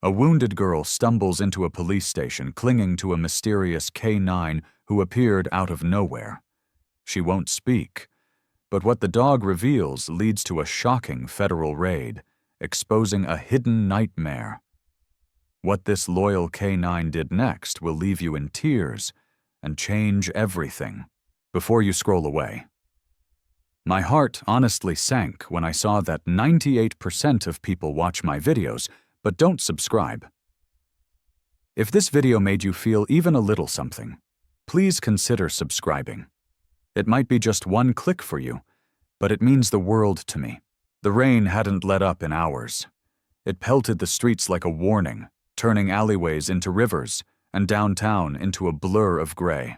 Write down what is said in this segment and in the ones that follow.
A wounded girl stumbles into a police station clinging to a mysterious K9 who appeared out of nowhere. She won't speak, but what the dog reveals leads to a shocking federal raid, exposing a hidden nightmare. What this loyal K9 did next will leave you in tears and change everything. Before you scroll away, my heart honestly sank when I saw that 98% of people watch my videos but don't subscribe. If this video made you feel even a little something, please consider subscribing. It might be just one click for you, but it means the world to me. The rain hadn't let up in hours. It pelted the streets like a warning, turning alleyways into rivers and downtown into a blur of gray.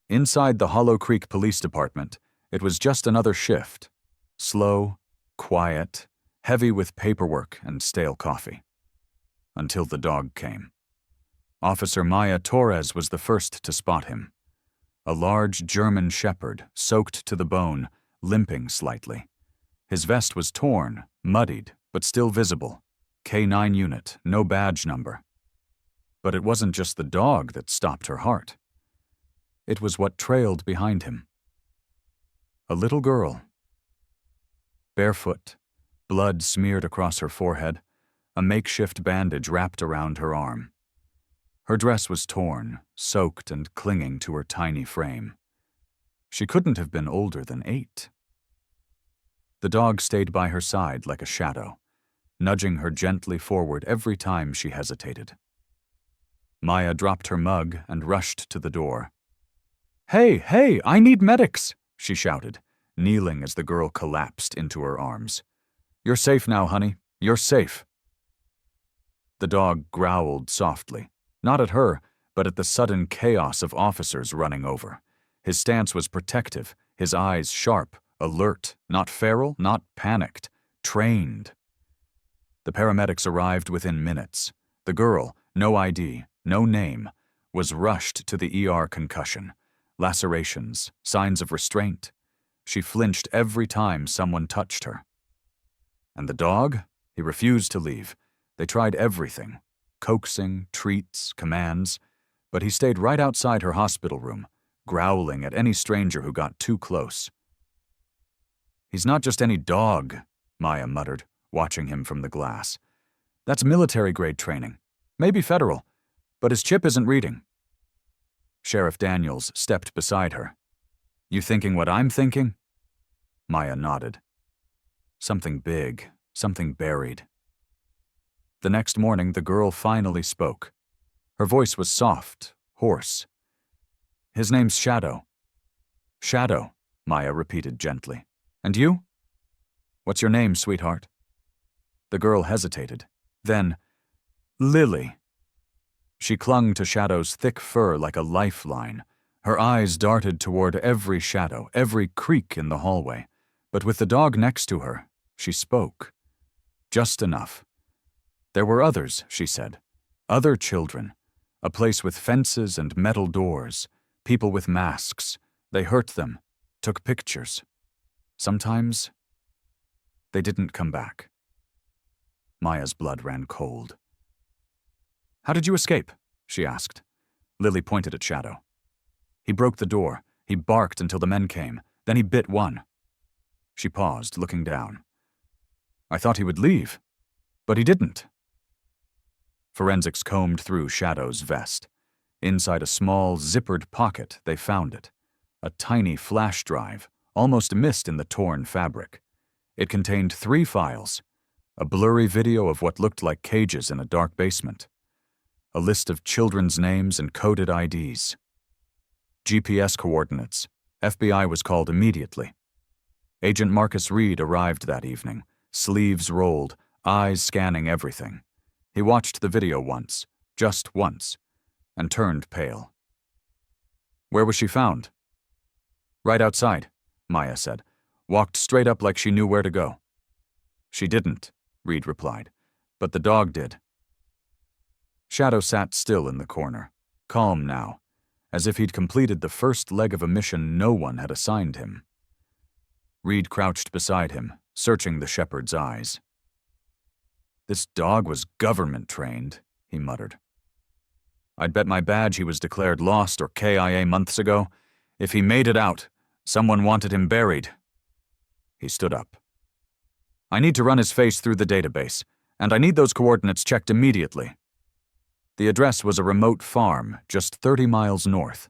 Inside the Hollow Creek Police Department, it was just another shift. Slow, quiet, heavy with paperwork and stale coffee. Until the dog came. Officer Maya Torres was the first to spot him. A large German shepherd, soaked to the bone, limping slightly. His vest was torn, muddied, but still visible. K9 unit, no badge number. But it wasn't just the dog that stopped her heart. It was what trailed behind him. A little girl. Barefoot, blood smeared across her forehead, a makeshift bandage wrapped around her arm. Her dress was torn, soaked and clinging to her tiny frame. She couldn't have been older than 8. The dog stayed by her side like a shadow, nudging her gently forward every time she hesitated. Maya dropped her mug and rushed to the door. Hey, I need medics!" she shouted, kneeling as the girl collapsed into her arms. "You're safe now, honey. You're safe." The dog growled softly, not at her, but at the sudden chaos of officers running over. His stance was protective, his eyes sharp, alert, not feral, not panicked, trained. The paramedics arrived within minutes. The girl, no ID, no name, was rushed to the ER. Concussion, lacerations, signs of restraint. She flinched every time someone touched her. And the dog? He refused to leave. They tried everything, coaxing, treats, commands, but he stayed right outside her hospital room, growling at any stranger who got too close. "He's not just any dog," Maya muttered, watching him from the glass. "That's military-grade training. Maybe federal, but his chip isn't reading." Sheriff Daniels stepped beside her. "You thinking what I'm thinking?" Maya nodded. Something big, something buried. The next morning, the girl finally spoke. Her voice was soft, hoarse. "His name's Shadow." "Shadow," Maya repeated gently. "And you? What's your name, sweetheart?" The girl hesitated. Then, "Lily." She clung to Shadow's thick fur like a lifeline. Her eyes darted toward every shadow, every creak in the hallway. But with the dog next to her, she spoke. Just enough. There were others, she said. Other children. A place with fences and metal doors. People with masks. They hurt them. Took pictures. Sometimes, they didn't come back. Maya's blood ran cold. "How did you escape?" she asked. Lily pointed at Shadow. "He broke the door. He barked until the men came. Then he bit one." She paused, looking down. "I thought he would leave, but he didn't." Forensics combed through Shadow's vest. Inside a small, zippered pocket, they found it. A tiny flash drive, almost missed in the torn fabric. It contained 3 files. A blurry video of what looked like cages in a dark basement. A list of children's names and coded IDs. GPS coordinates. FBI was called immediately. Agent Marcus Reed arrived that evening, sleeves rolled, eyes scanning everything. He watched the video once, just once, and turned pale. "Where was she found?" "Right outside," Maya said. "Walked straight up like she knew where to go." "She didn't," Reed replied, "but the dog did." Shadow sat still in the corner, calm now, as if he'd completed the first leg of a mission no one had assigned him. Reed crouched beside him, searching the shepherd's eyes. This dog was government-trained, he muttered. I'd bet my badge he was declared lost or KIA months ago. If he made it out, someone wanted him buried. He stood up. I need to run his face through the database, and I need those coordinates checked immediately. The address was a remote farm just 30 miles north.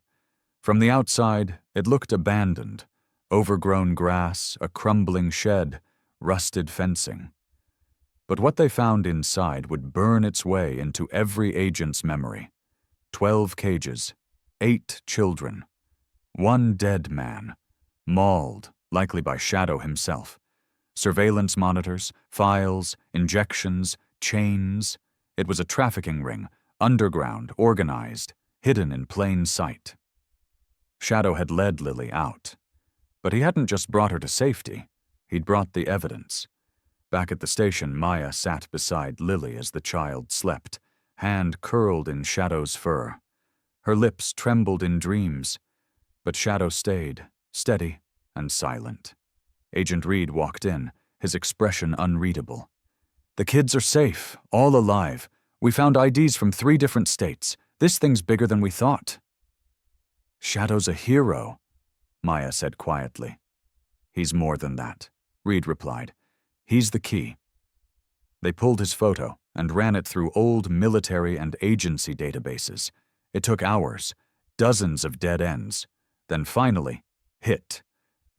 From the outside, it looked abandoned. Overgrown grass, a crumbling shed, rusted fencing. But what they found inside would burn its way into every agent's memory. 12 cages, 8 children, 1 dead man, mauled, likely by Shadow himself. Surveillance monitors, files, injections, chains. It was a trafficking ring, underground, organized, hidden in plain sight. Shadow had led Lily out. But he hadn't just brought her to safety. He'd brought the evidence. Back at the station, Maya sat beside Lily as the child slept, hand curled in Shadow's fur. Her lips trembled in dreams. But Shadow stayed, steady and silent. Agent Reed walked in, his expression unreadable. The kids are safe, all alive. We found IDs from 3 different states. This thing's bigger than we thought. Shadow's a hero, Maya said quietly. He's more than that, Reed replied. He's the key. They pulled his photo and ran it through old military and agency databases. It took hours, dozens of dead ends. Then finally, hit.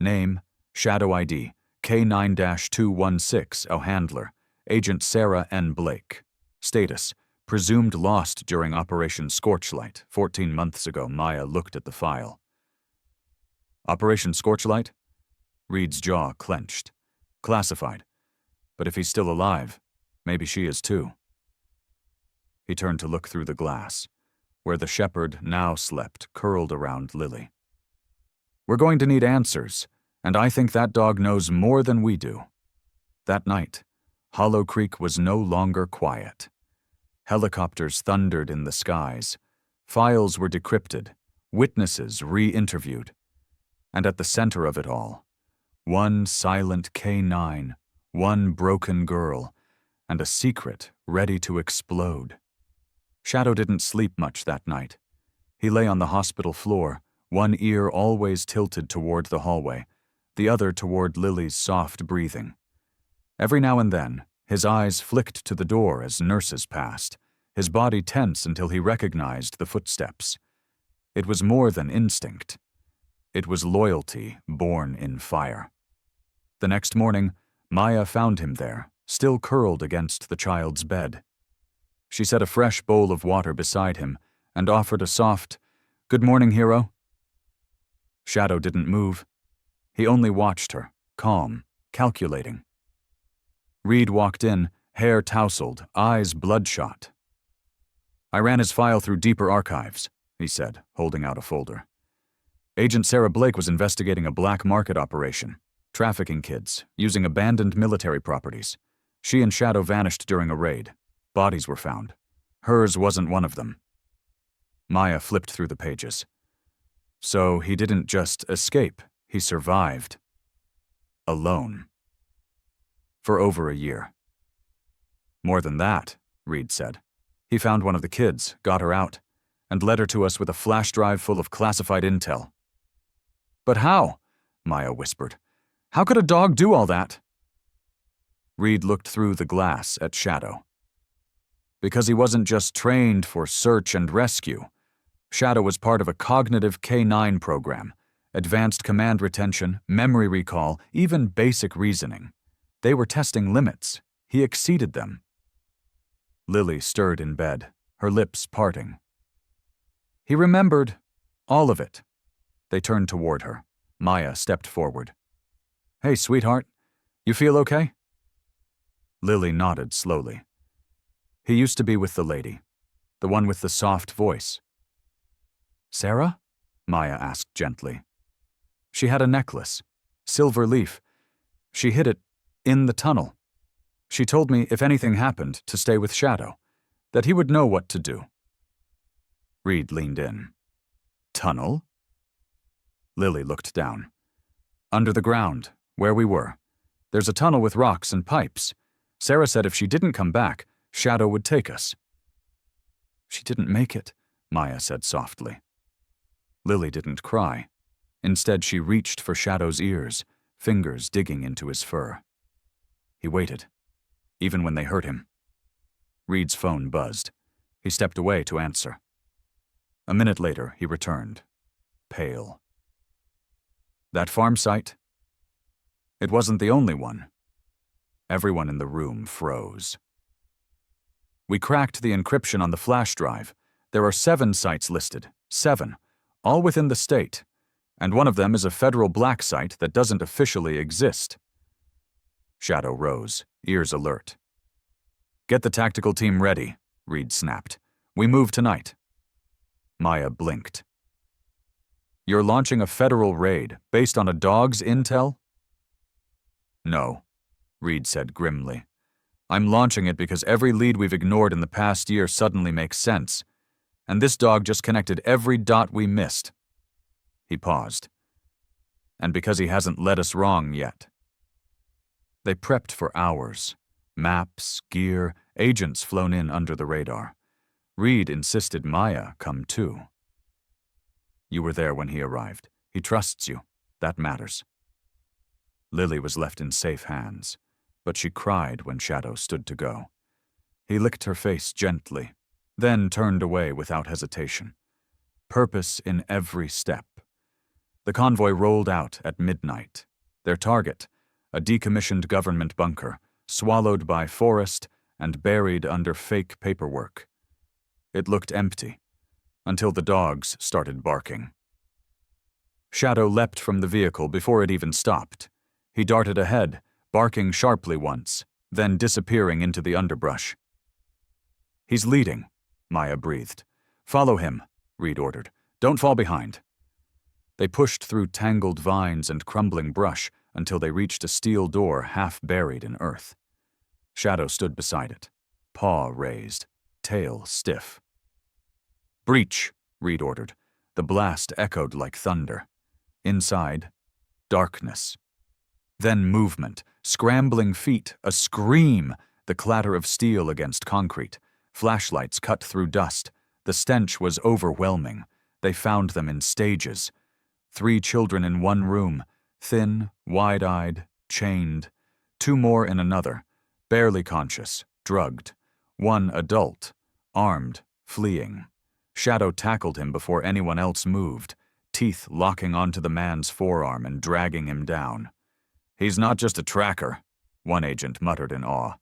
Name, Shadow ID, K9-216, our handler, Agent Sarah N. Blake. Status, presumed lost during Operation Scorchlight, 14 months ago. Maya looked at the file. Operation Scorchlight? Reed's jaw clenched. Classified. But if he's still alive, maybe she is too. He turned to look through the glass, where the shepherd now slept, curled around Lily. We're going to need answers, and I think that dog knows more than we do. That night, Hollow Creek was no longer quiet. Helicopters thundered in the skies. Files were decrypted, witnesses re-interviewed. And at the center of it all, one silent K9, one broken girl, and a secret ready to explode. Shadow didn't sleep much that night. He lay on the hospital floor, one ear always tilted toward the hallway, the other toward Lily's soft breathing. Every now and then, his eyes flicked to the door as nurses passed, his body tense until he recognized the footsteps. It was more than instinct. It was loyalty born in fire. The next morning, Maya found him there, still curled against the child's bed. She set a fresh bowl of water beside him and offered a soft, "Good morning, hero." Shadow didn't move. He only watched her, calm, calculating. Reed walked in, hair tousled, eyes bloodshot. I ran his file through deeper archives, he said, holding out a folder. Agent Sarah Blake was investigating a black market operation, trafficking kids, using abandoned military properties. She and Shadow vanished during a raid. Bodies were found. Hers wasn't one of them. Maya flipped through the pages. So he didn't just escape, he survived. Alone. For over a year. More than that, Reed said. He found one of the kids, got her out, and led her to us with a flash drive full of classified intel. But how? Maya whispered. How could a dog do all that? Reed looked through the glass at Shadow. Because he wasn't just trained for search and rescue. Shadow was part of a cognitive K9 program, advanced command retention, memory recall, even basic reasoning. They were testing limits. He exceeded them. Lily stirred in bed, her lips parting. He remembered all of it. They turned toward her. Maya stepped forward. Hey, sweetheart, you feel okay? Lily nodded slowly. He used to be with the lady, the one with the soft voice. Sarah? Maya asked gently. She had a necklace, silver leaf. She hid it in the tunnel. She told me if anything happened to stay with Shadow, that he would know what to do. Reed leaned in. Tunnel? Lily looked down. Under the ground, where we were. There's a tunnel with rocks and pipes. Sarah said if she didn't come back, Shadow would take us. She didn't make it, Maya said softly. Lily didn't cry. Instead, she reached for Shadow's ears, fingers digging into his fur. He waited, even when they hurt him. Reed's phone buzzed. He stepped away to answer. A minute later, he returned, pale. That farm site? It wasn't the only one. Everyone in the room froze. We cracked the encryption on the flash drive. There are 7 sites listed. 7. All within the state. And one of them is a federal black site that doesn't officially exist. Shadow rose, ears alert. Get the tactical team ready, Reed snapped. We move tonight. Maya blinked. You're launching a federal raid based on a dog's intel? No, Reed said grimly. I'm launching it because every lead we've ignored in the past year suddenly makes sense. And this dog just connected every dot we missed. He paused. And because he hasn't led us wrong yet. They prepped for hours. Maps, gear, agents flown in under the radar. Reed insisted Maya come too. You were there when he arrived. He trusts you. That matters. Lily was left in safe hands, but she cried when Shadow stood to go. He licked her face gently, then turned away without hesitation. Purpose in every step. The convoy rolled out at midnight. Their target, a decommissioned government bunker, swallowed by forest and buried under fake paperwork. It looked empty, until the dogs started barking. Shadow leapt from the vehicle before it even stopped. He darted ahead, barking sharply once, then disappearing into the underbrush. He's leading, Maya breathed. Follow him, Reed ordered. Don't fall behind. They pushed through tangled vines and crumbling brush until they reached a steel door half buried in earth. Shadow stood beside it, paw raised, tail stiff. Breach, Reed ordered. The blast echoed like thunder. Inside, darkness. Then movement, scrambling feet, a scream, the clatter of steel against concrete. Flashlights cut through dust. The stench was overwhelming. They found them in stages. 3 children in one room, thin, wide-eyed, chained. 2 more in another, barely conscious, drugged. 1 adult, armed, fleeing. Shadow tackled him before anyone else moved, teeth locking onto the man's forearm and dragging him down. He's not just a tracker, one agent muttered in awe.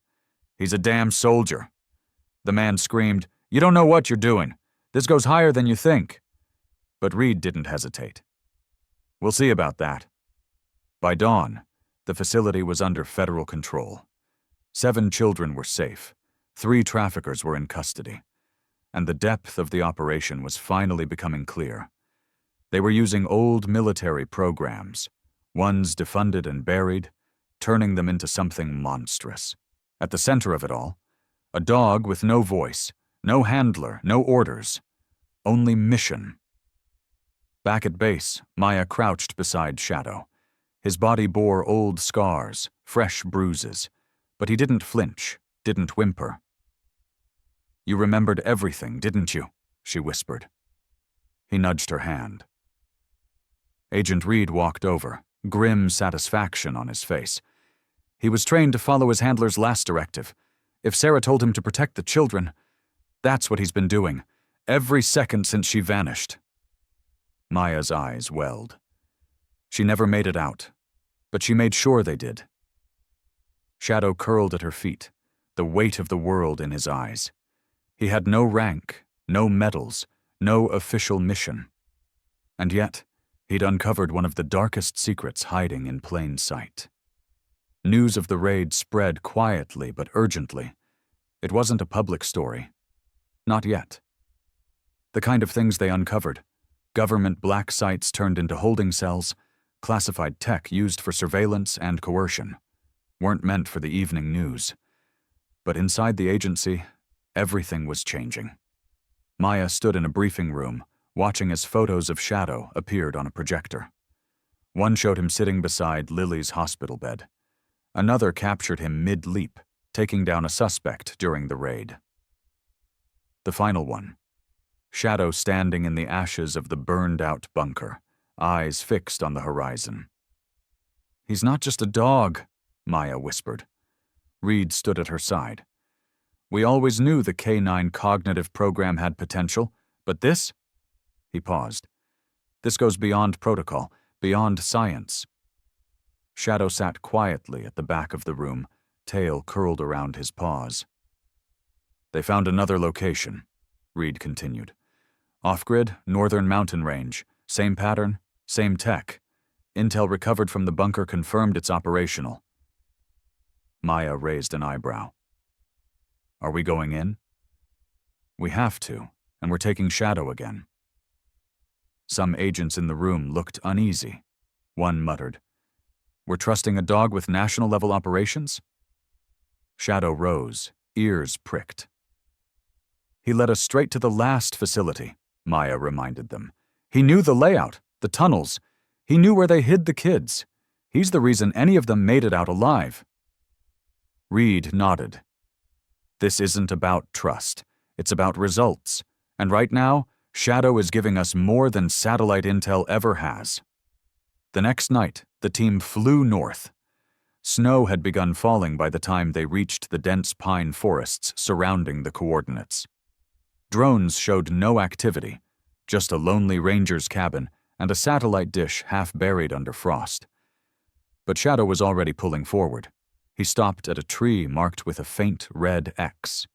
He's a damn soldier. The man screamed, You don't know what you're doing. This goes higher than you think. But Reed didn't hesitate. We'll see about that. By dawn, the facility was under federal control. 7 children were safe. 3 traffickers were in custody. And the depth of the operation was finally becoming clear. They were using old military programs, ones defunded and buried, turning them into something monstrous. At the center of it all, a dog with no voice, no handler, no orders, only mission. Back at base, Maya crouched beside Shadow. His body bore old scars, fresh bruises, but he didn't flinch, didn't whimper. You remembered everything, didn't you? She whispered. He nudged her hand. Agent Reed walked over, grim satisfaction on his face. He was trained to follow his handler's last directive. If Sarah told him to protect the children, that's what he's been doing, every second since she vanished. Maya's eyes welled. She never made it out, but she made sure they did. Shadow curled at her feet, the weight of the world in his eyes. He had no rank, no medals, no official mission. And yet, he'd uncovered one of the darkest secrets hiding in plain sight. News of the raid spread quietly but urgently. It wasn't a public story. Not yet. The kind of things they uncovered, government black sites turned into holding cells, classified tech used for surveillance and coercion, weren't meant for the evening news. But inside the agency, everything was changing. Maya stood in a briefing room, watching as photos of Shadow appeared on a projector. One showed him sitting beside Lily's hospital bed. Another captured him mid-leap, taking down a suspect during the raid. The final one. Shadow standing in the ashes of the burned-out bunker, eyes fixed on the horizon. "He's not just a dog," Maya whispered. Reed stood at her side. "We always knew the K9 cognitive program had potential, but this?" He paused. "This goes beyond protocol, beyond science." Shadow sat quietly at the back of the room, tail curled around his paws. "They found another location," Reed continued. "Off-grid, northern mountain range. Same pattern, same tech. Intel recovered from the bunker confirmed it's operational." Maya raised an eyebrow. "Are we going in?" "We have to, and we're taking Shadow again." Some agents in the room looked uneasy. One muttered, "We're trusting a dog with national-level operations?" Shadow rose, ears pricked. "He led us straight to the last facility," Maya reminded them. "He knew the layout, the tunnels. He knew where they hid the kids. He's the reason any of them made it out alive." Reed nodded. "This isn't about trust. It's about results. And right now, Shadow is giving us more than satellite intel ever has." The next night, the team flew north. Snow had begun falling by the time they reached the dense pine forests surrounding the coordinates. Drones showed no activity, just a lonely ranger's cabin and a satellite dish half buried under frost. But Shadow was already pulling forward. He stopped at a tree marked with a faint red X.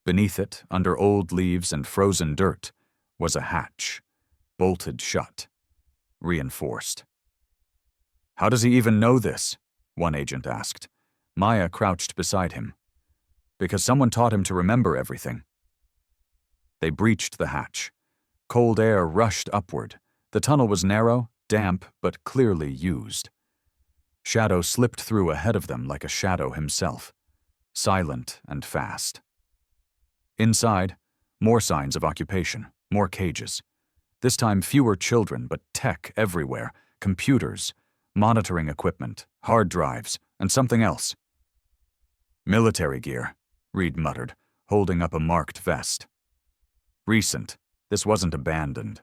Beneath it, under old leaves and frozen dirt, was a hatch, bolted shut, reinforced. "How does he even know this?" one agent asked. Maya crouched beside him. "Because someone taught him to remember everything." They breached the hatch. Cold air rushed upward. The tunnel was narrow, damp, but clearly used. Shadow slipped through ahead of them like a shadow himself, silent and fast. Inside, more signs of occupation, more cages. This time fewer children, but tech everywhere, computers, monitoring equipment, hard drives, and something else. "Military gear," Reed muttered, holding up a marked vest. "Recent. This wasn't abandoned."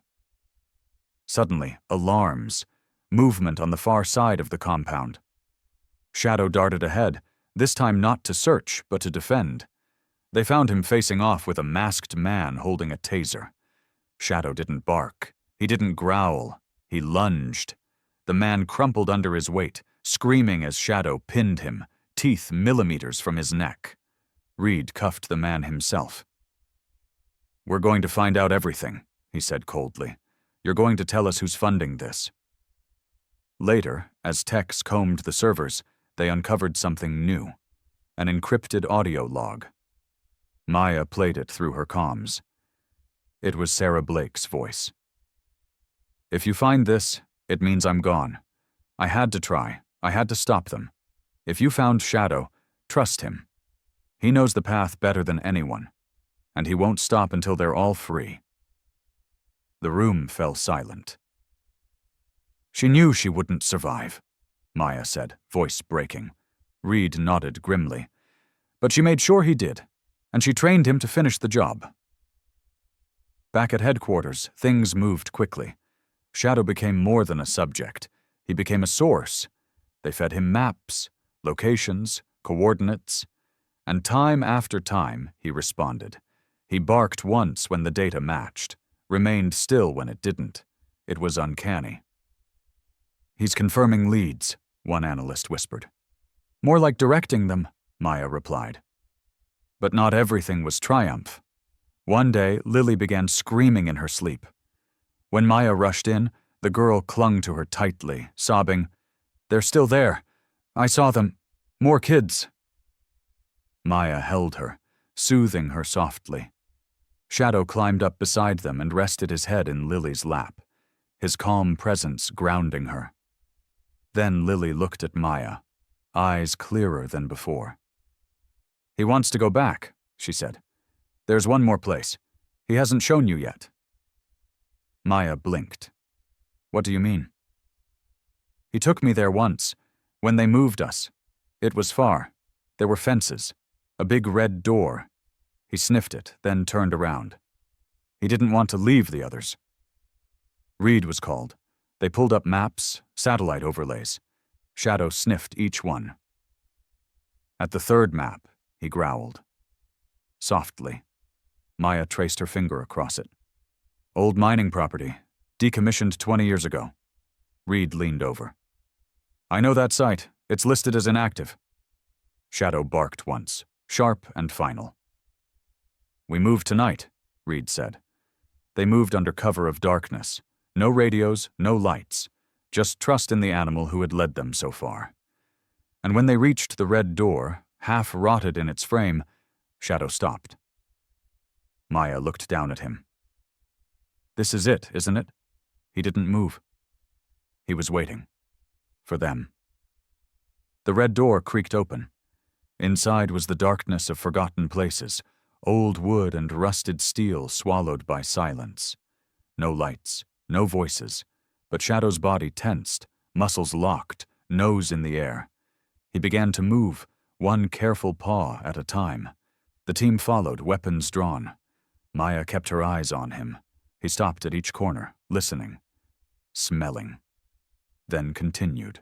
Suddenly, alarms, movement on the far side of the compound. Shadow darted ahead, this time not to search, but to defend. They found him facing off with a masked man holding a taser. Shadow didn't bark. He didn't growl. He lunged. The man crumpled under his weight, screaming as Shadow pinned him, teeth millimeters from his neck. Reed cuffed the man himself. "We're going to find out everything," he said coldly. "You're going to tell us who's funding this." Later, as techs combed the servers, they uncovered something new, an encrypted audio log. Maya played it through her comms. It was Sarah Blake's voice. "If you find this, it means I'm gone. I had to try. I had to stop them. If you found Shadow, trust him. He knows the path better than anyone, and he won't stop until they're all free." The room fell silent. "She knew she wouldn't survive," Maya said, voice breaking. Reed nodded grimly. "But she made sure he did, and she trained him to finish the job." Back at headquarters, things moved quickly. Shadow became more than a subject. He became a source. They fed him maps, locations, coordinates, and time after time he responded. He barked once when the data matched, remained still when it didn't. It was uncanny. "He's confirming leads," one analyst whispered. "More like directing them," Maya replied. But not everything was triumph. One day, Lily began screaming in her sleep. When Maya rushed in, the girl clung to her tightly, sobbing, "They're still there. I saw them. More kids." Maya held her, soothing her softly. Shadow climbed up beside them and rested his head in Lily's lap, his calm presence grounding her. Then Lily looked at Maya, eyes clearer than before. "He wants to go back," she said. "There's one more place. He hasn't shown you yet." Maya blinked. "What do you mean?" "He took me there once, when they moved us. It was far. There were fences, a big red door. He sniffed it, then turned around. He didn't want to leave the others. Reed was called. They pulled up maps, satellite overlays. Shadow sniffed each one. At the third map, he growled. Softly, Maya traced her finger across it. Old mining property, decommissioned 20 years ago. Reed leaned over. I know that site. It's listed as inactive. Shadow barked once, sharp and final. We move tonight, Reed said. They moved under cover of darkness. No radios, no lights. Just trust in the animal who had led them so far. And when they reached the red door, half rotted in its frame, Shadow stopped. Maya looked down at him. This is it, isn't it? He didn't move. He was waiting. For them. The red door creaked open. Inside was the darkness of forgotten places, old wood and rusted steel swallowed by silence. No lights, no voices, but Shadow's body tensed, muscles locked, nose in the air. He began to move, one careful paw at a time. The team followed, weapons drawn. Maya kept her eyes on him. He stopped at each corner, listening, smelling, then continued.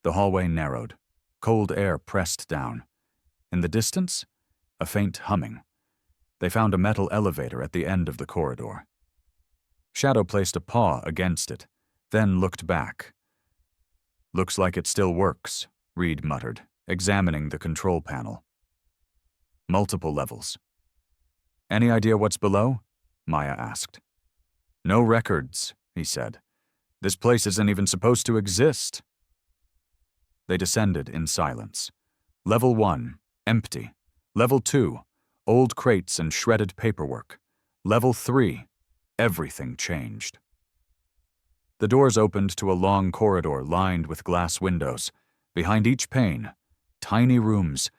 The hallway narrowed. Cold air pressed down. In the distance, a faint humming. They found a metal elevator at the end of the corridor. Shadow placed a paw against it, then looked back. Looks like it still works, Reed muttered, examining the control panel. Multiple levels. Any idea what's below? Maya asked. No records, he said. This place isn't even supposed to exist. They descended in silence. Level 1, empty. Level 2, old crates and shredded paperwork. Level 3, everything changed. The doors opened to a long corridor lined with glass windows. Behind each pane, tiny rooms,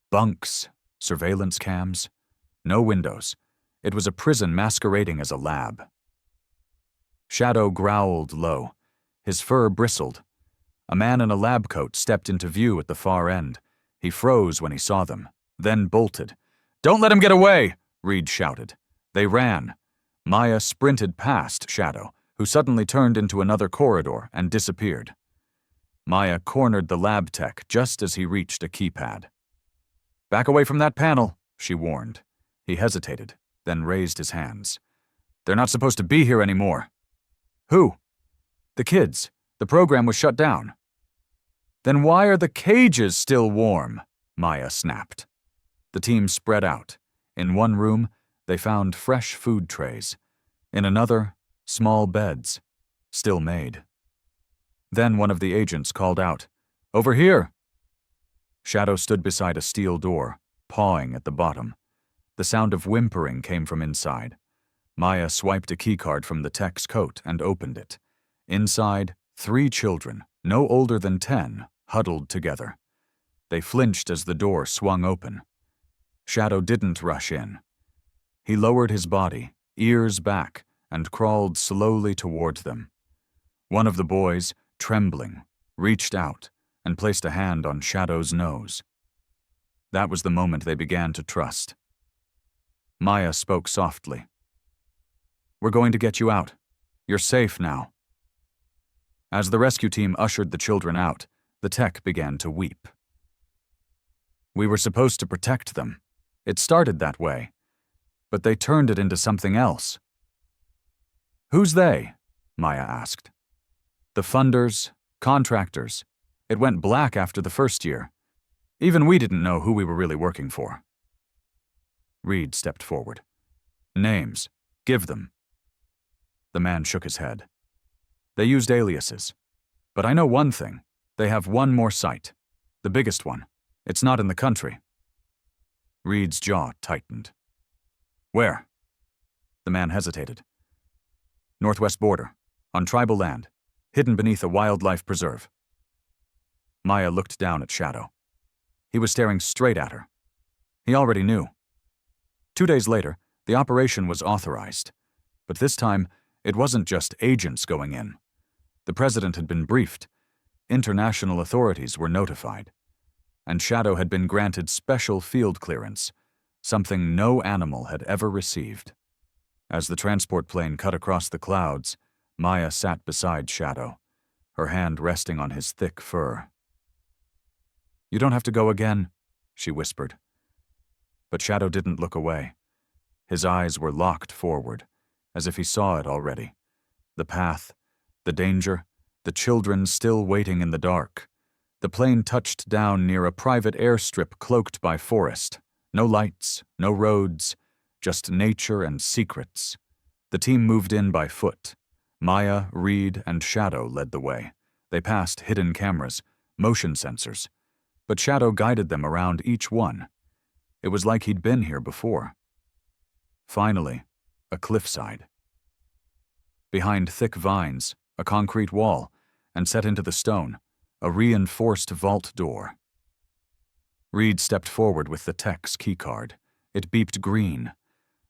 bunks, surveillance cams. No windows. It was a prison masquerading as a lab. Shadow growled low. His fur bristled. A man in a lab coat stepped into view at the far end. He froze when he saw them, then bolted. Don't let him get away, Reed shouted. They ran. Maya sprinted past Shadow, who suddenly turned into another corridor and disappeared. Maya cornered the lab tech just as he reached a keypad. Back away from that panel, she warned. He hesitated, then raised his hands. They're not supposed to be here anymore. Who? The kids. The program was shut down. Then why are the cages still warm? Maya snapped. The team spread out. In one room, they found fresh food trays. In another, small beds, still made. Then one of the agents called out, Over here! Shadow stood beside a steel door, pawing at the bottom. The sound of whimpering came from inside. Maya swiped a keycard from the tech's coat and opened it. Inside, 3 children, no older than 10, huddled together. They flinched as the door swung open. Shadow didn't rush in. He lowered his body, ears back, and crawled slowly toward them. One of the boys, trembling, reached out and placed a hand on Shadow's nose. That was the moment they began to trust. Maya spoke softly. We're going to get you out. You're safe now. As the rescue team ushered the children out, the tech began to weep. We were supposed to protect them. It started that way, but they turned it into something else. Who's they? Maya asked. The funders, contractors. It went black after the first year. Even we didn't know who we were really working for. Reed stepped forward. Names. Give them. The man shook his head. They used aliases. But I know one thing. They have one more site. The biggest one. It's not in the country. Reed's jaw tightened. Where? The man hesitated. Northwest border. On tribal land. Hidden beneath a wildlife preserve. Maya looked down at Shadow. He was staring straight at her. He already knew. 2 days later, the operation was authorized. But this time, it wasn't just agents going in. The president had been briefed. International authorities were notified. and Shadow had been granted special field clearance, something no animal had ever received. As the transport plane cut across the clouds, Maya sat beside Shadow, her hand resting on his thick fur. "You don't have to go again," she whispered. But Shadow didn't look away. His eyes were locked forward, as if he saw it already. The path, the danger, the children still waiting in the dark. The plane touched down near a private airstrip cloaked by forest. No lights, no roads, just nature and secrets. The team moved in by foot. Maya, Reed, and Shadow led the way. They passed hidden cameras, motion sensors, but Shadow guided them around each one. It was like he'd been here before. Finally, a cliffside. Behind thick vines, a concrete wall, and set into the stone, a reinforced vault door. Reed stepped forward with the tech's keycard. It beeped green.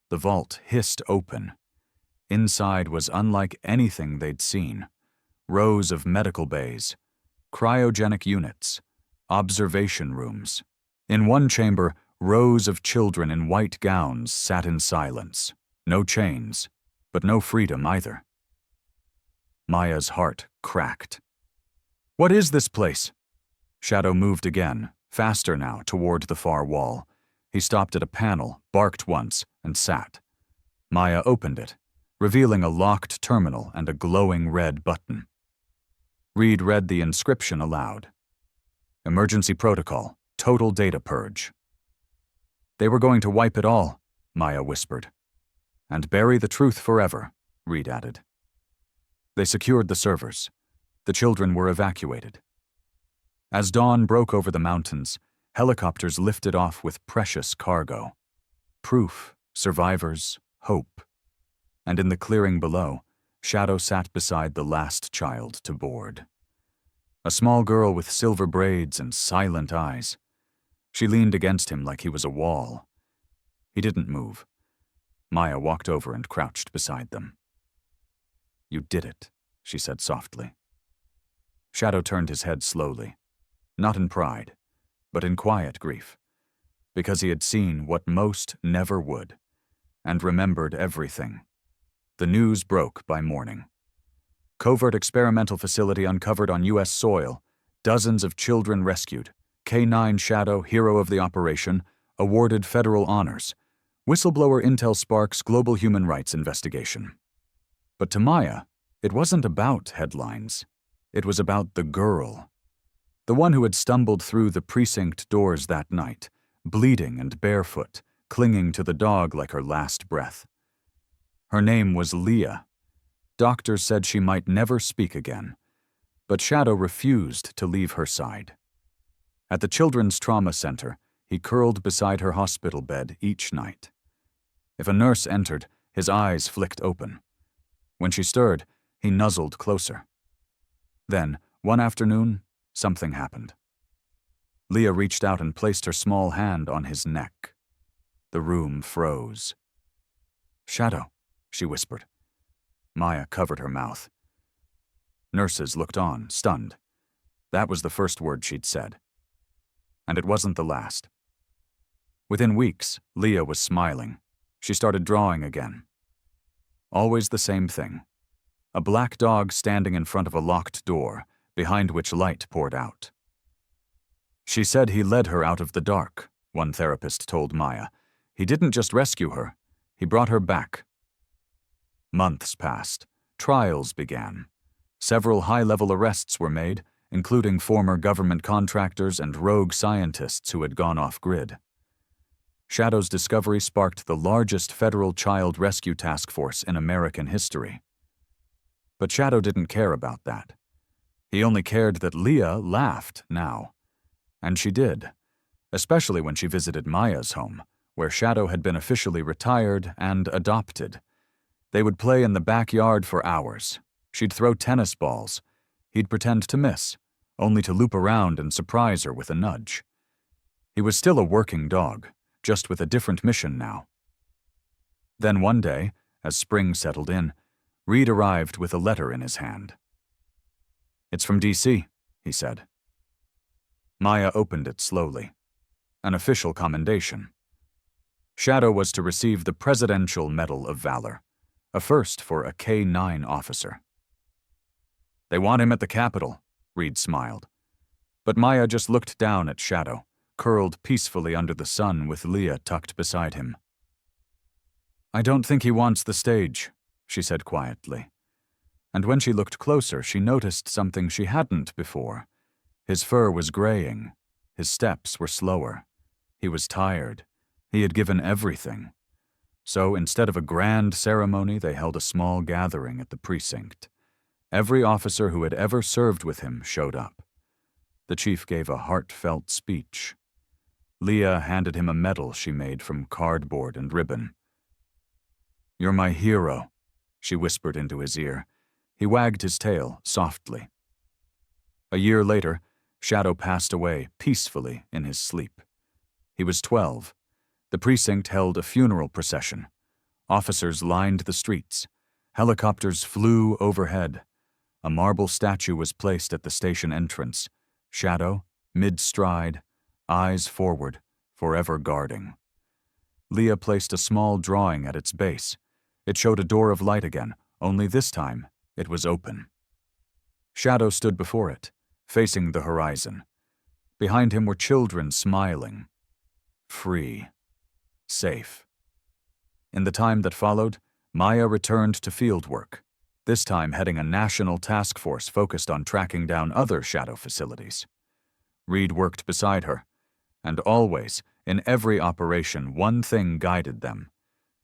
The vault hissed open. Inside was unlike anything they'd seen. Rows of medical bays, cryogenic units, observation rooms. In one chamber, rows of children in white gowns sat in silence. No chains, but no freedom either. Maya's heart cracked. "What is this place?" Shadow moved again, faster now, toward the far wall. He stopped at a panel, barked once, and sat. Maya opened it, revealing a locked terminal and a glowing red button. Reed read the inscription aloud. "Emergency protocol, total data purge." "They were going to wipe it all," Maya whispered. "And bury the truth forever," Reed added. They secured the servers. The children were evacuated. As dawn broke over the mountains, helicopters lifted off with precious cargo. Proof, survivors, hope. And in the clearing below, Shadow sat beside the last child to board. A small girl with silver braids and silent eyes. She leaned against him like he was a wall. He didn't move. Maya walked over and crouched beside them. "You did it," she said softly. Shadow turned his head slowly, not in pride, but in quiet grief, because he had seen what most never would, and remembered everything. The news broke by morning. Covert experimental facility uncovered on U.S. soil, dozens of children rescued, K-9 Shadow, hero of the operation, awarded federal honors, whistleblower intel sparks global human rights investigation. But to Maya, it wasn't about headlines. It was about the girl. The one who had stumbled through the precinct doors that night, bleeding and barefoot, clinging to the dog like her last breath. Her name was Leah. Doctors said she might never speak again, but Shadow refused to leave her side. At the Children's Trauma Center, he curled beside her hospital bed each night. If a nurse entered, his eyes flicked open. When she stirred, he nuzzled closer. Then, one afternoon, something happened. Leah reached out and placed her small hand on his neck. The room froze. "Shadow," she whispered. Maya covered her mouth. Nurses looked on, stunned. That was the first word she'd said. And it wasn't the last. Within weeks, Leah was smiling. She started drawing again. Always the same thing. A black dog standing in front of a locked door, behind which light poured out. She said he led her out of the dark, one therapist told Maya. He didn't just rescue her, he brought her back. Months passed. Trials began. Several high-level arrests were made, including former government contractors and rogue scientists who had gone off-grid. Shadow's discovery sparked the largest federal child rescue task force in American history. But Shadow didn't care about that. He only cared that Leah laughed now. And she did, especially when she visited Maya's home, where Shadow had been officially retired and adopted. They would play in the backyard for hours. She'd throw tennis balls. He'd pretend to miss, only to loop around and surprise her with a nudge. He was still a working dog, just with a different mission now. Then one day, as spring settled in, Reed arrived with a letter in his hand. "It's from D.C.," he said. Maya opened it slowly. An official commendation. Shadow was to receive the Presidential Medal of Valor, a first for a K-9 officer. "They want him at the Capitol," Reed smiled. But Maya just looked down at Shadow, curled peacefully under the sun with Leah tucked beside him. "I don't think he wants the stage," she said quietly. And when she looked closer, she noticed something she hadn't before. His fur was graying. His steps were slower. He was tired. He had given everything. So instead of a grand ceremony, they held a small gathering at the precinct. Every officer who had ever served with him showed up. The chief gave a heartfelt speech. Leah handed him a medal she made from cardboard and ribbon. "You're my hero," she whispered into his ear. He wagged his tail softly. A year later, Shadow passed away peacefully in his sleep. He was 12. The precinct held a funeral procession. Officers lined the streets. Helicopters flew overhead. A marble statue was placed at the station entrance. Shadow, mid-stride, eyes forward, forever guarding. Leah placed a small drawing at its base. It showed a door of light again, only this time it was open. Shadow stood before it, facing the horizon. Behind him were children smiling. Free. Safe. In the time that followed, Maya returned to field work, this time heading a national task force focused on tracking down other Shadow facilities. Reed worked beside her, and always, in every operation, one thing guided them: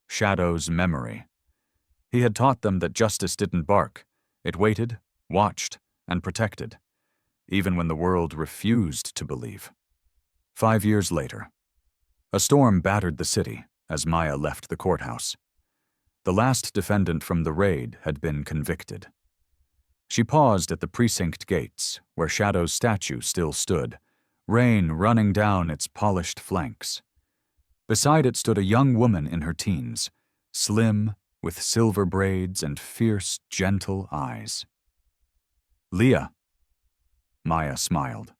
Shadow's memory. He had taught them that justice didn't bark. It waited, watched, and protected, even when the world refused to believe. 5 years later, a storm battered the city as Maya left the courthouse. The last defendant from the raid had been convicted. She paused at the precinct gates, where Shadow's statue still stood, rain running down its polished flanks. Beside it stood a young woman in her teens, slim, with silver braids and fierce, gentle eyes. "Leah." Maya smiled.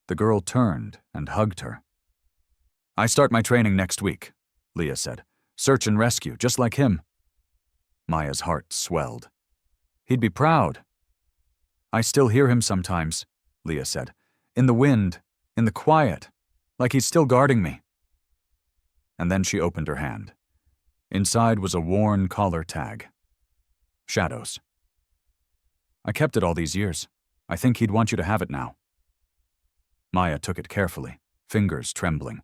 The girl turned and hugged her. "I start my training next week," Leah said. "Search and rescue, just like him." Maya's heart swelled. "He'd be proud." "I still hear him sometimes," Leah said. "In the wind, in the quiet, like he's still guarding me." And then she opened her hand. Inside was a worn collar tag. "Shadows." "I kept it all these years. I think he'd want you to have it now." Maya took it carefully, fingers trembling.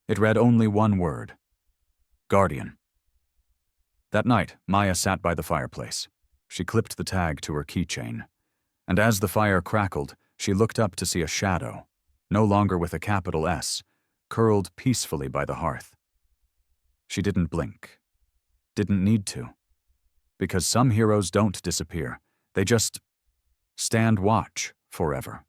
It read only one word: Guardian. That night, Maya sat by the fireplace. She clipped the tag to her keychain. And as the fire crackled, she looked up to see a shadow, no longer with a capital S, curled peacefully by the hearth. She didn't blink. Didn't need to. Because some heroes don't disappear. They just stand watch forever.